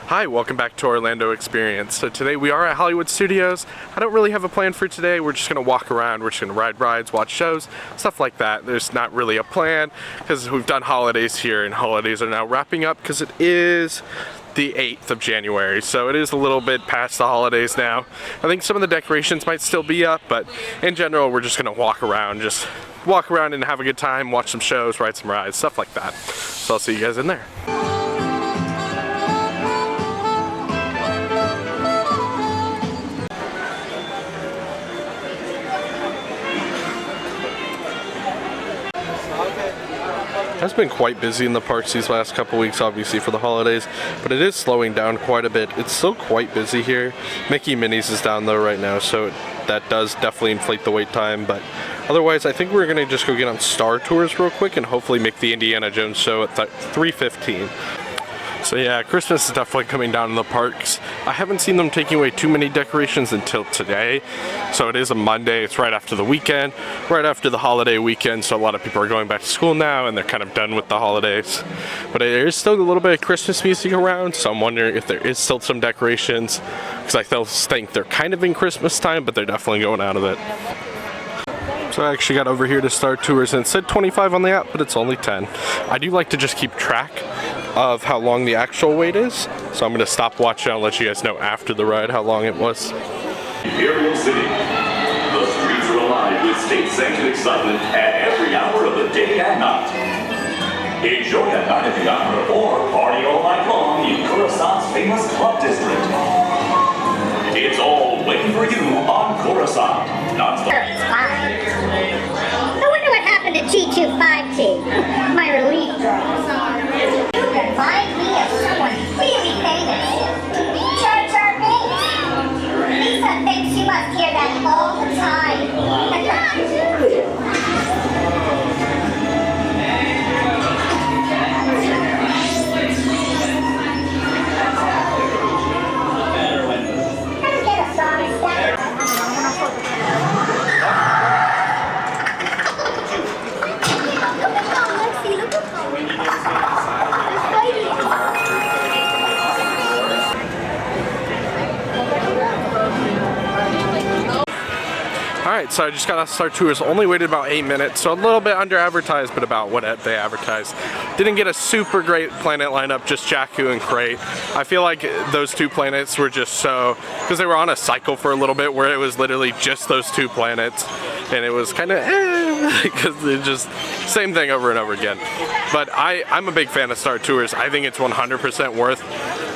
Hi, welcome back to Orlando Experience. So today we are at Hollywood Studios. I don't really have a plan for today. We're just gonna walk around, we're just gonna ride rides, watch shows, stuff like that. There's not really a plan because we've done holidays here and holidays are now wrapping up because it is the 8th of January, so it is a little bit past the holidays now. I think some of the decorations might still be up, but in general we're just gonna walk around and have a good time, watch some shows, ride some rides, stuff like that. So I'll see you guys in there. It's been quite busy in the parks these last couple weeks, obviously for the holidays, but it is slowing down quite a bit. It's still quite busy here. Mickey Minnie's is down though right now, so that does definitely inflate the wait time, but otherwise I think we're gonna just go get on Star Tours real quick and hopefully make the Indiana Jones show at 3:15. So yeah, Christmas is definitely coming down in the parks. I haven't seen them taking away too many decorations until today. So it is a Monday, it's right after the weekend, right after the holiday weekend, so a lot of people are going back to school now and they're kind of done with the holidays. But there is still a little bit of Christmas music around, so I'm wondering if there is still some decorations, because I still think they're kind of in Christmas time, but they're definitely going out of it. So I actually got over here to Star Tours and it said 25 on the app, but it's only 10. I do like to just keep track of how long the actual wait is, so I'm going to stop watching. I'll let you guys know after the ride how long it was. Imperial City. The streets are alive with state-sanctioned excitement at every hour of the day and night. Enjoy a night at the opera or party all night long in Coruscant's famous club district. It's all waiting for you on Coruscant. It's fine. I wonder what happened to G25T, my relief drug. You remind me of someone really famous. Jar Jar Binks. Lisa thinks she must hear that all the time. Alright, so I just got off Star Tours, only waited about 8 minutes, so a little bit under advertised, but about what they advertised. Didn't get a super great planet lineup, just Jakku and Crate. I feel like those two planets were just so, because they were on a cycle for a little bit where it was literally just those two planets, and it was kind of because it just same thing over and over again. But I'm a big fan of Star Tours. I think it's 100% worth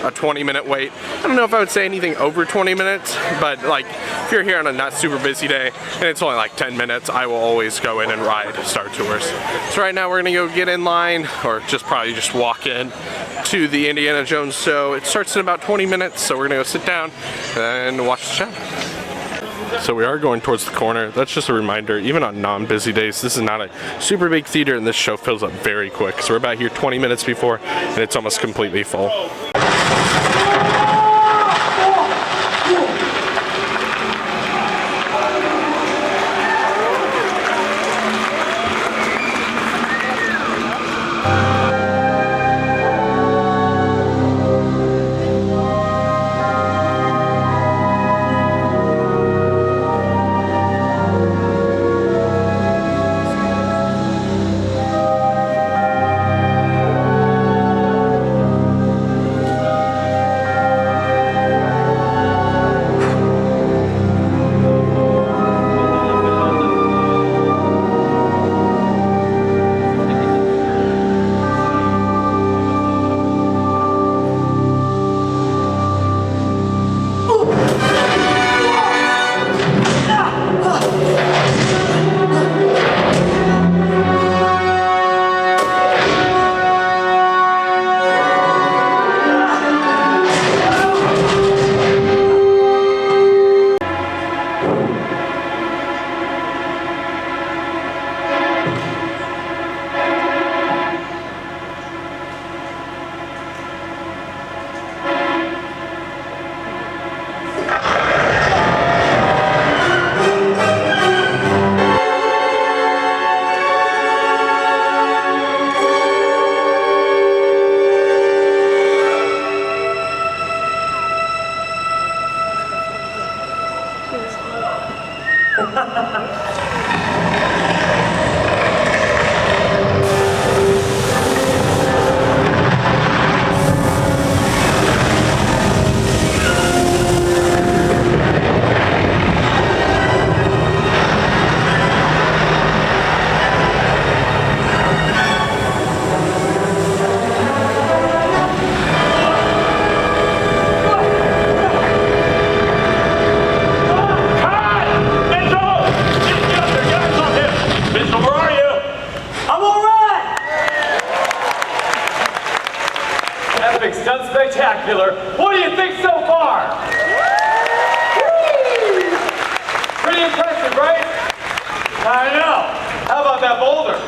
a 20-minute wait. I don't know if I would say anything over 20 minutes, but like if you're here on a not super busy day and it's only like 10 minutes, I will always go in and ride Star Tours. So right now we're gonna go get in line, or probably just walk in to the Indiana Jones show. It starts in about 20 minutes, so we're gonna go sit down and watch the show. So we are going towards the corner. That's just a reminder, even on non-busy days, this is not a super big theater and this show fills up very quick. So we're about here 20 minutes before and it's almost completely full. stunt spectacular. What do you think so far? Pretty impressive, right? I know. How about that boulder?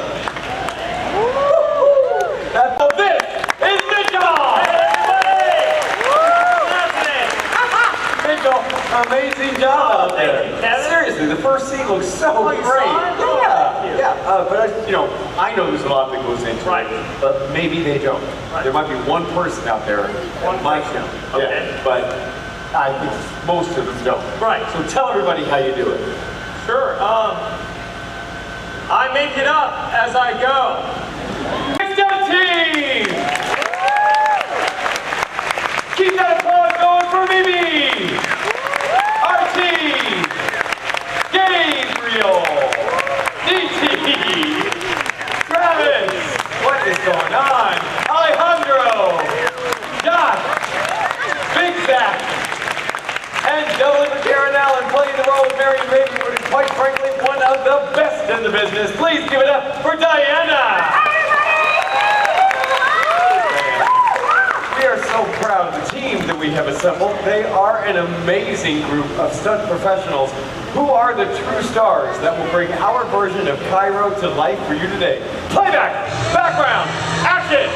This is Mitchell! Mitchell, amazing job out there. Seriously, the first scene looks so great. But I know there's a lot that goes into it, but maybe they don't. There might be one person out there that might know. Yeah, but I think most of them don't. Right. So tell everybody how you do it. Sure. I make it up as I go. Next up, team! Keep that applause going for Mimi! Our team! Gabriel! DT! Travis! What is going on? Alejandro! Josh! Big Zach! And Dylan McCarran Allen playing the role of Marion Ravenwood is quite frankly one of the best in the business. Please give it up for Diana! We are so proud of the team that we have assembled. They are an amazing group of stunt professionals who are the true stars that will bring our version of Cairo to life for you today. Playback, background, action!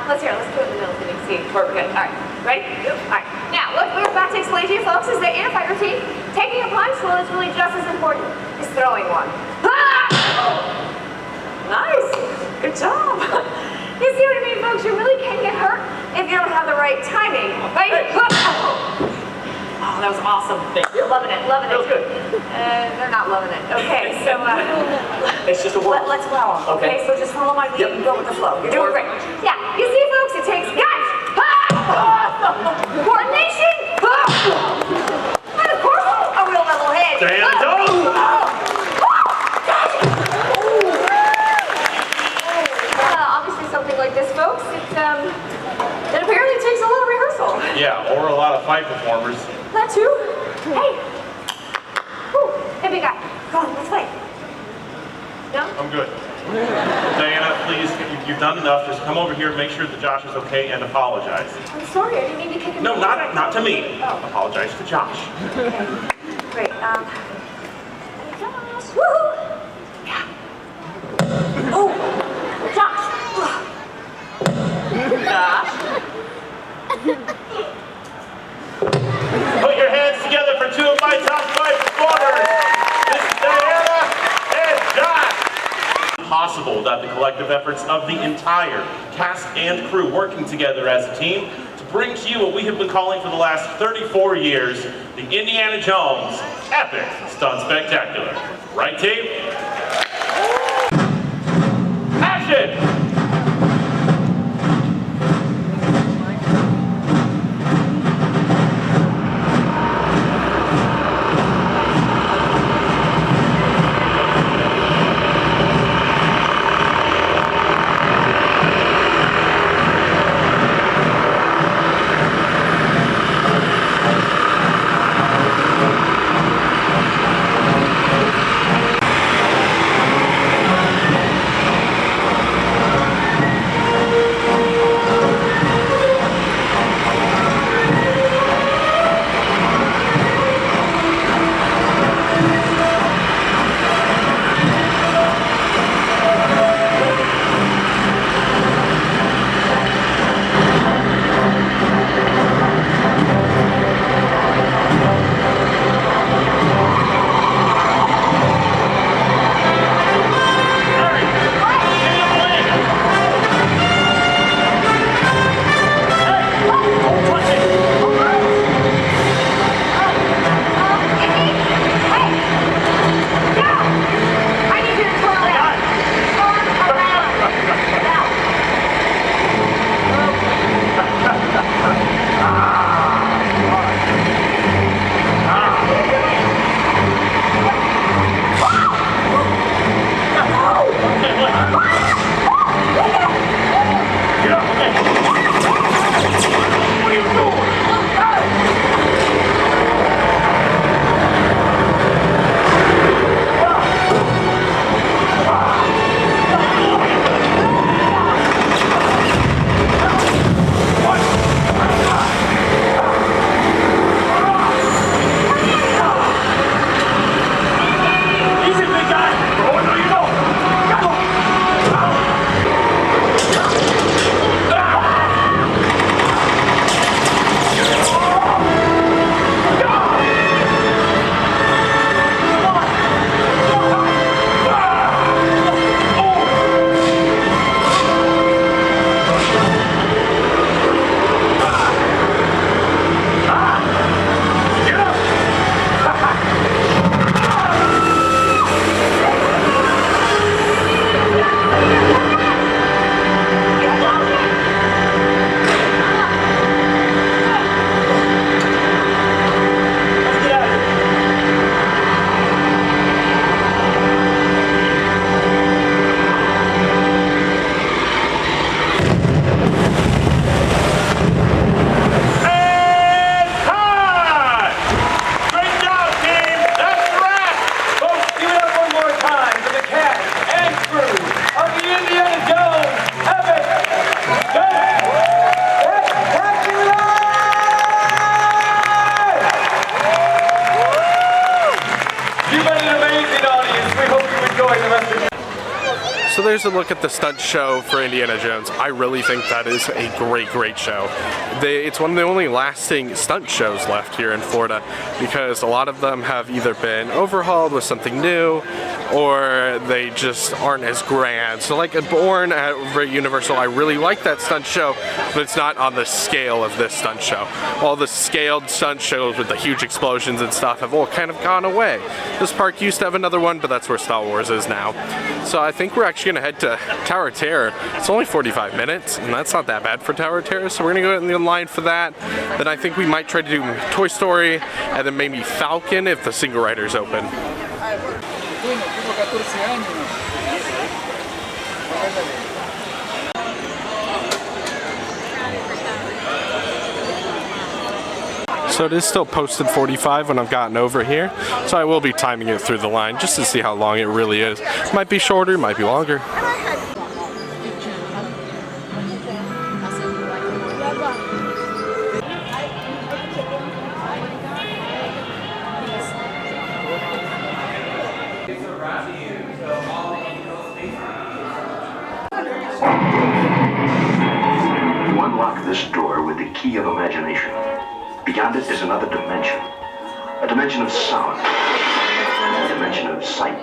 Let's hear it. Let's do it in the middle of the scene. We're good. All right. Ready? All right. Now, what we're about to explain to you folks is that in a fight routine, taking a punch, well, is really just as important as throwing one. Nice. Good job. You see what I mean, folks? You really can get hurt if if you don't have the right timing, right? Oh, that was awesome. Thank you. Loving it, loving it. That was good. They're not loving it. Okay, so It's just a word. let's wow them. Okay, so just follow my lead and go with the flow. You're doing great. Yeah, you see, folks, it takes guts, coordination, and of course, a real level head. Obviously, something like this, folks, it apparently takes a little rehearsal. Yeah, or a lot of fight performers. That too. Hey. Woo. Hey, big guy. Come on, let's fight. No? I'm good. Diana, please, you've done enough. Just come over here, make sure that Josh is okay, and apologize. I'm sorry, I didn't mean to kick him. No, not to me. Apologize to Josh. Okay. Great. Josh. Woo. Yeah. Oh, Josh. Josh. Put your hands together for two of my top 5 performers. This is Diana and Josh. Possible without the collective efforts of the entire cast and crew working together as a team to bring to you what we have been calling for the last 34 years, the Indiana Jones Epic Stunt Spectacular. Right, team? Action! there's a look at the stunt show for Indiana Jones. I really think that is a great show. It's one of the only lasting stunt shows left here in Florida, because a lot of them have either been overhauled with something new, or they just aren't as grand. So like at Bourne at Universal, I really like that stunt show, but it's not on the scale of this stunt show. All the scaled stunt shows with the huge explosions and stuff have all kind of gone away. This park used to have another one, but that's where Star Wars is now. So I think we're actually gonna head to Tower of Terror. It's only 45 minutes, and that's not that bad for Tower of Terror, so we're gonna go in the line for that. Then I think we might try to do Toy Story, and then maybe Falcon if the single rider's open. So it is still posted 45 when I've gotten over here, so I will be timing it through the line just to see how long it really is. Might be shorter, might be longer. You unlock this door with the key of imagination. Beyond it is another dimension. A dimension of sound. A dimension of sight.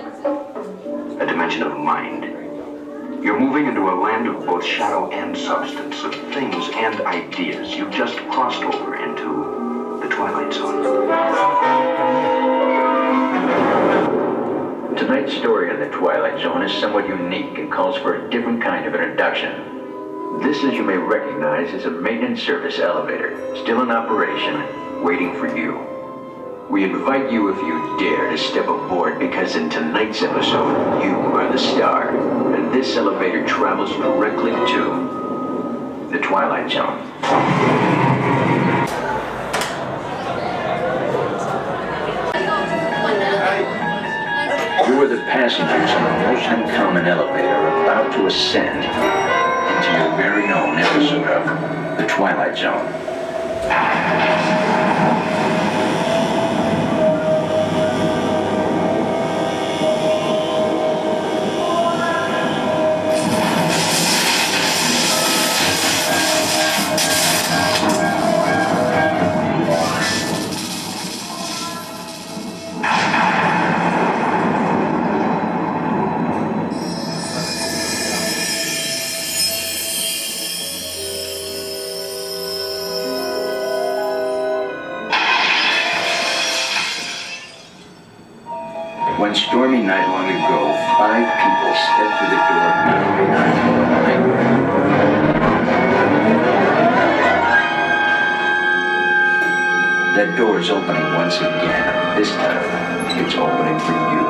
A dimension of mind. You're moving into a land of both shadow and substance, of things and ideas. You've just crossed over into the Twilight Zone. Tonight's story in the Twilight Zone is somewhat unique and calls for a different kind of introduction. This, as you may recognize, is a maintenance service elevator, still in operation, waiting for you. We invite you, if you dare, to step aboard, because in tonight's episode, you are the star, and this elevator travels directly to the Twilight Zone. You are the passengers on a most uncommon elevator about to ascend into your very own episode of The Twilight Zone. One stormy night long ago, 5 people stepped through the door halfway onto the line. That door is opening once again. This time, it's opening for you.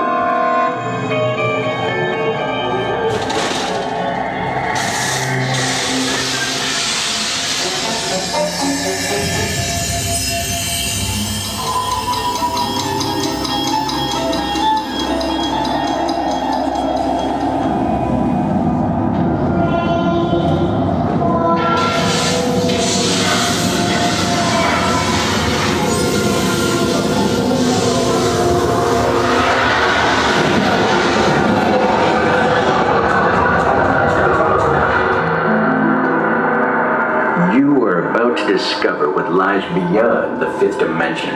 Discover what lies beyond the 5th dimension,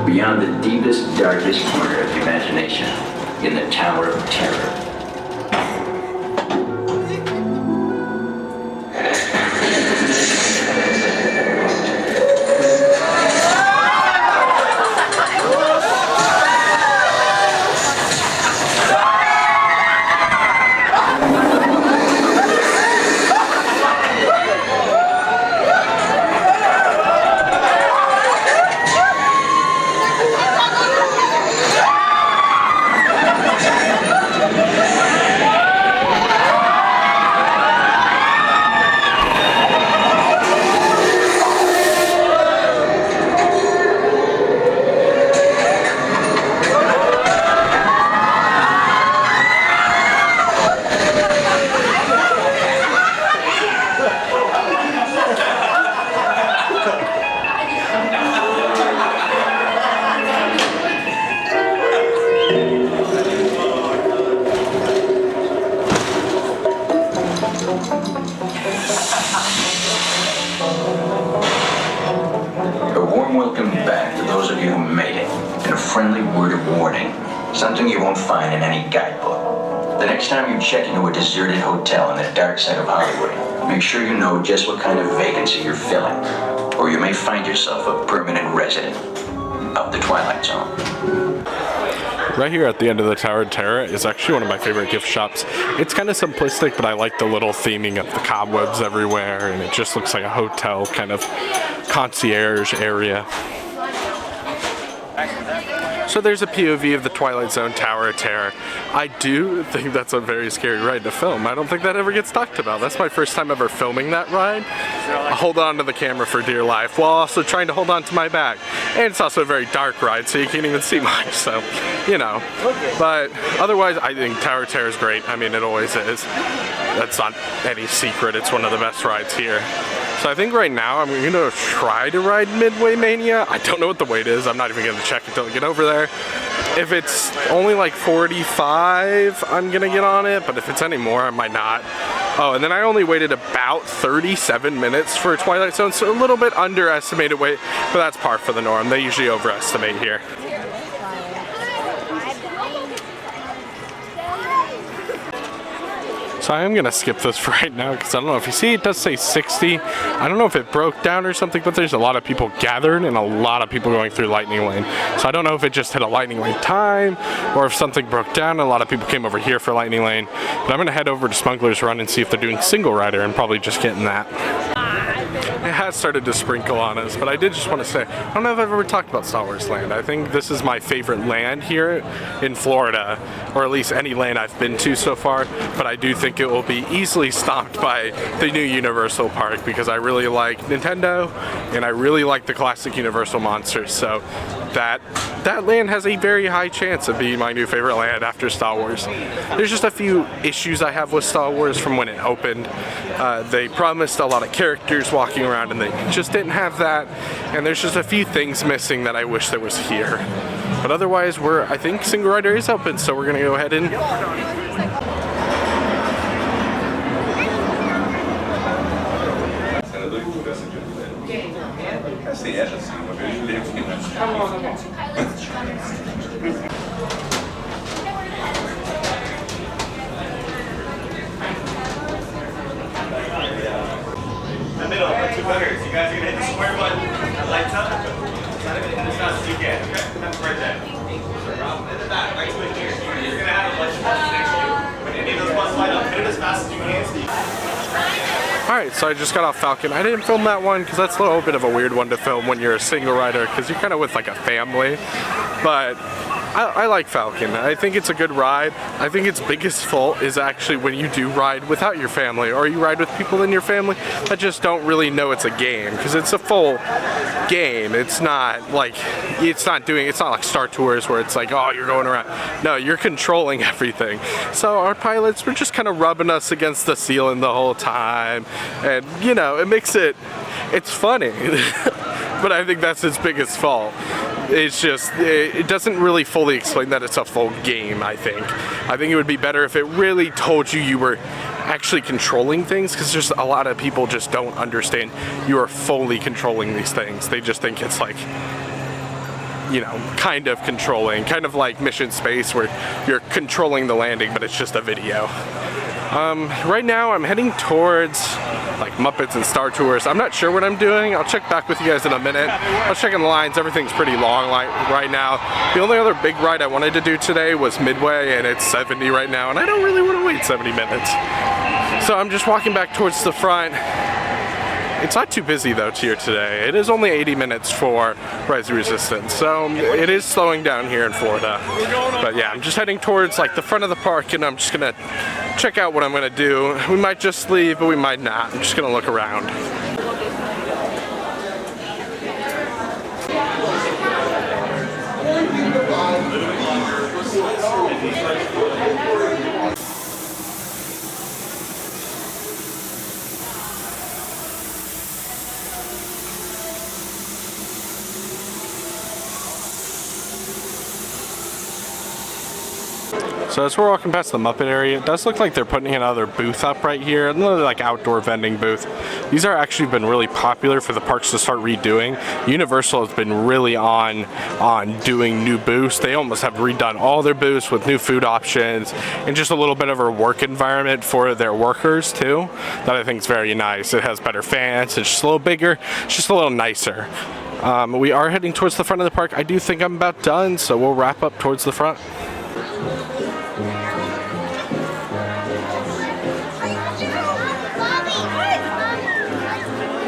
beyond the deepest, darkest corner of imagination, in the Tower of Terror. warm welcome back to those of you who made it, and a friendly word of warning. Something you won't find in any guidebook. The next time you check into a deserted hotel on the dark side of Hollywood, make sure you know just what kind of vacancy you're filling, or you may find yourself a permanent resident of the Twilight Zone. Right here at the end of the Tower of Terror is actually one of my favorite gift shops. It's kind of simplistic, but I like the little theming of the cobwebs everywhere, and it just looks like a hotel kind of concierge area. So there's a POV of the Twilight Zone Tower of Terror. I do think that's a very scary ride to film. I don't think that ever gets talked about. That's my first time ever filming that ride. I hold on to the camera for dear life while also trying to hold on to my bag. And it's also a very dark ride, so you can't even see much, so, you know. But otherwise, I think Tower of Terror is great. I mean, it always is. That's not any secret. It's one of the best rides here. So I think right now I'm gonna try to ride Midway Mania. I don't know what the wait is. I'm not even gonna check until I get over there. If it's only like 45, I'm gonna get on it, but if it's any more, I might not. Oh, and then I only waited about 37 minutes for Twilight Zone, so a little bit underestimated wait, but that's par for the norm. They usually overestimate here. So I am gonna skip this right now because I don't know if you see it does say 60. I don't know if it broke down or something, but there's a lot of people gathered and a lot of people going through Lightning Lane. So I don't know if it just hit a Lightning Lane time or if something broke down and a lot of people came over here for Lightning Lane. But I'm gonna head over to Smuggler's Run and see if they're doing single rider and probably just getting that. It has started to sprinkle on us, but I did just want to say, I don't know if I've ever talked about Star Wars Land. I think this is my favorite land here in Florida, or at least any land I've been to so far, but I do think it will be easily stopped by the new Universal Park because I really like Nintendo and I really like the classic Universal monsters, so that land has a very high chance of being my new favorite land after Star Wars. There's just a few issues I have with Star Wars from when it opened. They promised a lot of characters walking around and they just didn't have that, and there's just a few things missing that I wish there was here. But otherwise, I think single rider is open, so we're gonna go ahead and the middle, the two butters. You guys are gonna hit the square button. That lights up. Try to hit it as fast as you can. Okay? That's right there. In the back, right to it here. You're gonna have a bunch of buttons next to you. When any of those buttons light up, hit it as fast as you can. Alright, so I just got off Falcon. I didn't film that one because that's a little bit of a weird one to film when you're a single rider because you're kind of with like a family. But I like Falcon. I think it's a good ride. I think its biggest fault is actually when you do ride without your family or you ride with people in your family that just don't really know it's a game because it's a full game. It's not like Star Tours where it's like, oh, you're going around. No, you're controlling everything. So our pilots were just kind of rubbing us against the ceiling the whole time. And, you know, it's funny. But I think that's its biggest fault. It's just, it doesn't really fully explain that it's a full game, I think. I think it would be better if it really told you were actually controlling things, because just a lot of people just don't understand you are fully controlling these things. They just think it's like, you know, kind of controlling, kind of like Mission Space where you're controlling the landing, but it's just a video. Right now I'm heading towards like Muppets and Star Tours. I'm not sure what I'm doing. I'll check back with you guys in a minute. I was checking the lines. Everything's pretty long right now. The only other big ride I wanted to do today was Midway, and it's 70 right now, and I don't really want to wait 70 minutes. So I'm just walking back towards the front. It's not too busy though here today. It is only 80 minutes for Rise of Resistance, so it is slowing down here in Florida. But yeah, I'm just heading towards like the front of the park, and I'm just gonna check out what I'm gonna do. We might just leave, but we might not. I'm just gonna look around. So as we're walking past the Muppet area, it does look like they're putting another booth up right here, another like outdoor vending booth. These are actually been really popular for the parks to start redoing. Universal has been really on doing new booths. They almost have redone all their booths with new food options and just a little bit of a work environment for their workers too, that I think is very nice. It has better fans, it's just a little bigger, it's just a little nicer. We are heading towards the front of the park. I do think I'm about done, so we'll wrap up towards the front.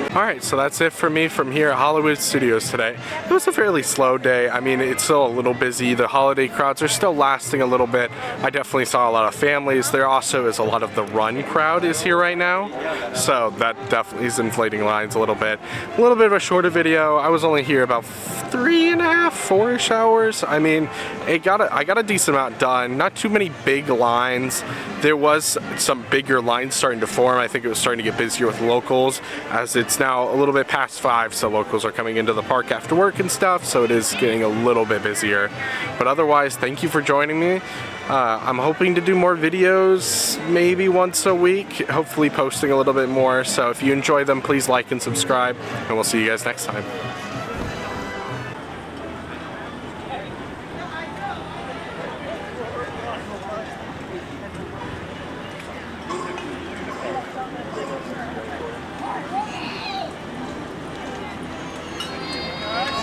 Alright, so that's it for me from here at Hollywood Studios today. It was a fairly slow day. I mean, it's still a little busy. The holiday crowds are still lasting a little bit. I definitely saw a lot of families. There also is a lot of the run crowd is here right now. So that definitely is inflating lines a little bit. A little bit of a shorter video. I was only here about 3.5, 4-ish hours. I mean, I got a decent amount done. Not too many big lines. There was some bigger lines starting to form. I think it was starting to get busier with locals, as it's now a little bit past 5, so locals are coming into the park after work and stuff, so it is getting a little bit busier. But otherwise, thank you for joining me. I'm hoping to do more videos, maybe once a week, hopefully posting a little bit more. So if you enjoy them, please like and subscribe, and we'll see you guys next time.